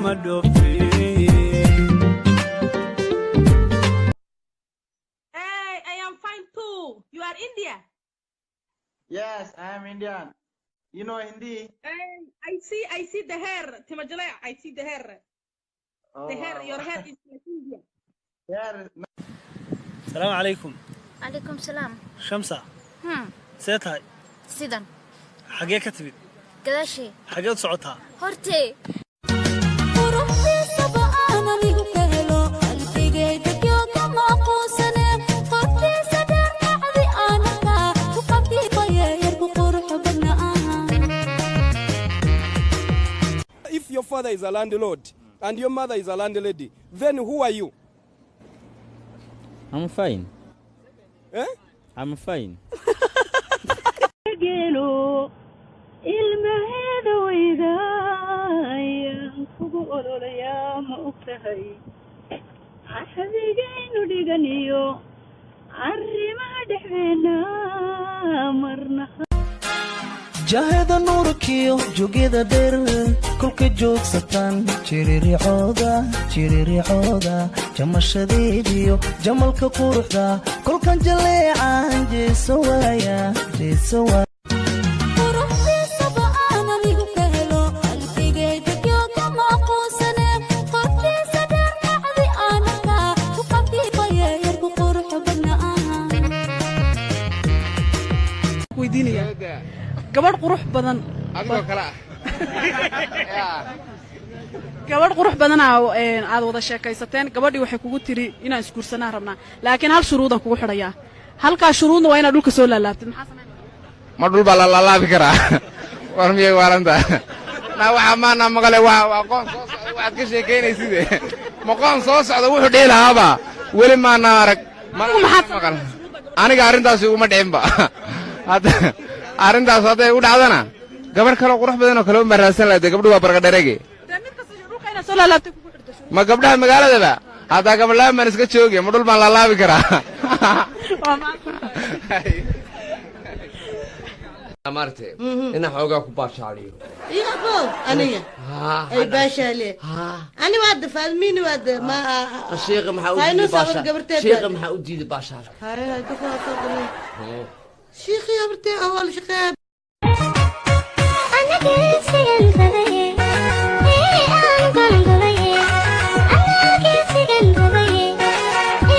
I am fine too. You are India? Yes, I am Indian. You know Hindi? I see the hair. Timajala, I see the hair. The hair, your hair is like India. Hair. السلام عليكم. عليكم السلام. شمسة. سيتهاي. سيدان. حاجة كتبت. قداشي. حاجة صعوتها. هرتي. If your father is a landlord and your mother is a landlady, then who are you? I'm fine. Eh? I'm fine. jahada nuurkiyo joogada dheer kulka joogsatan jiriricooda jamashadeediyo jamalka quruxda kulkan jaleecan jeeso waaya gabadh qurux badan Adoo kala gabadh qurux badan aad wada sheekaysateen gabadhii waxay kugu tiri inaan isguursanaa rabnaa laakiin hal shuruudan kugu xidhaya halka shuruudna waa inaad dhulka soo laalaabtid maxaa sameeyay ma dhul baa la laalaabi karaa war miyay waaranta na waxa maana maqale waa qoon soo socda waxaad ka sheekeynaysid ma qoon soo socda wuxuu dheelaaba weli maana arag maqal aniga arintaasi uma dhicinba hadda arintaas haday u dhacdana gabar kale qurux badan oo kale u maraasan lahayd gabadhu waa barqa dheerege ma gabdhaha magaaladaba hada gabadha man iska joogay ma dhul baan la laabi karaa amarte ina xooga ku baashaaliyo iiqo aniga ay baashaale ani wad faalmini wad ma sheekh maxaa u diiday baashaal hay ku faafaqay شيخي يا برتي أول شقاب أنا كيسي الغذية أنا قنقلية أنا كيسي الغذية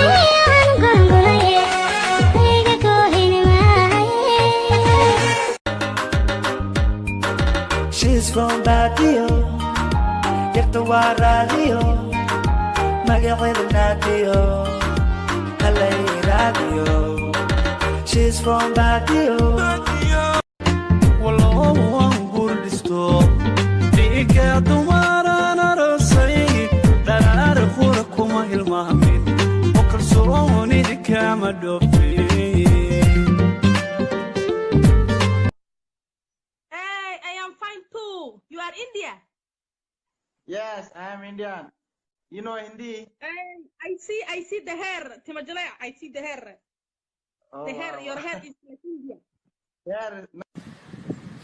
أنا قنقلية هيك كوهين معي She's from Baguio يرتوى راديو مقعد ناديو هلي راديو She's from Baguio. Wallow waan gurdisto dhiiga dumarana rosay daraar khura kuma hilmaamin oo kalsoonida kama dhofin. I am fine too. You are India? Yes, I am Indian. You know Hindi? I see the hair. Timajala, I see the hair. The hair, your hair is like India.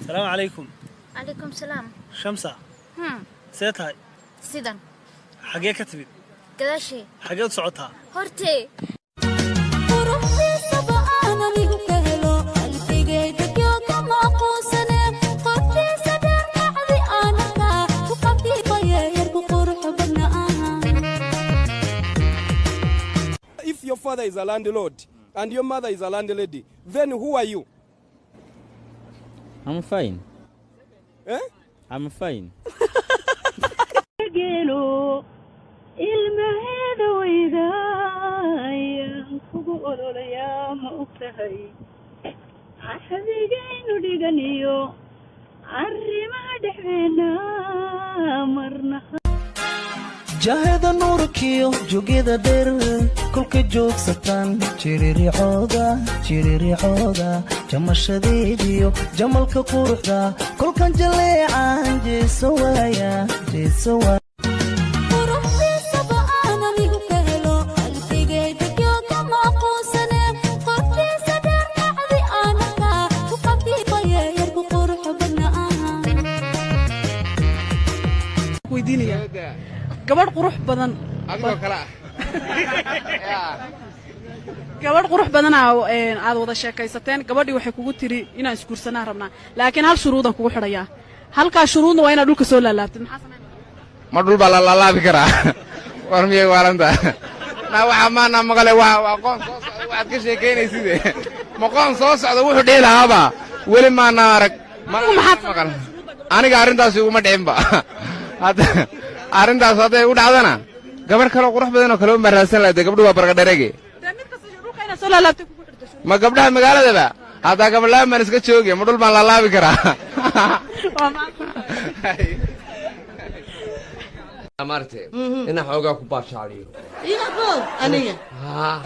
السلام عليكم. عليكم السلام. شمسة. سيتهاي. سيدان. حاجة كتبت. قداشي. حاجة صعوتها. هرتي. If your father is a landlord and your mother is a landlady, then who are you? I'm fine. Eh? I'm fine. jahada nuurkiyo joogada dheer kulka joogsatan jiriricooda jamashadeediyo jamalka quruxda kulkan jaleecan jeeso waaya gabadh qurux badan adigoo kale ah gabadh qurux badana aad wada sheekaysateen gabadhii waxay kugu tiri inaan isguursanaa rabnaa laakiin hal shuruudan kugu xidhayaa halkaa shuruudna waa inaad dhulka soo laalaabtid maxaa samaynaysaa ma dhul baa la laalaabi karaa war miyay waalanta naa waxaa maana maqale waa qoon soo socda waxaad ka sheekaynaysid ma qoon soo socda wuxuu dhihi lahaaba weli maana arag maqal aniga arrintaas iguma dhicinba arrintaas hadday u dhacdana gabarh kaloo qurux badan oo kale u maraadsan lahayd gabdhu waa barqadharege ma gabdhaha magaaladaba haddaa gabadhaan baan iska jooge ma dhul baan laalaabi karaa maartay inaan xoogaa ku baashaaliyo Iyabo aniga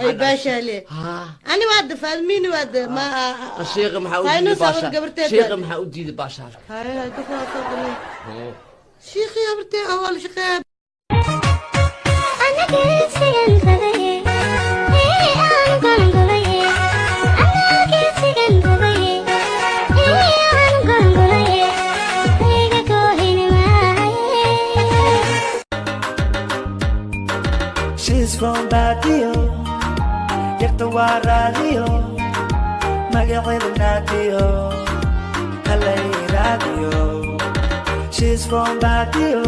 ay baashaale ani wada fadmiini wada ma sheekh maxaa u diiday baashaalka hay ka faafaqay sheekh yabrte awal shaqaa ana geesigan rabay aan gongolay ana geesigan rabay aan gongolay iga goohin She's from Badio, Yakta Radio, Magail Nadio, Halay Radio. She's from Badio,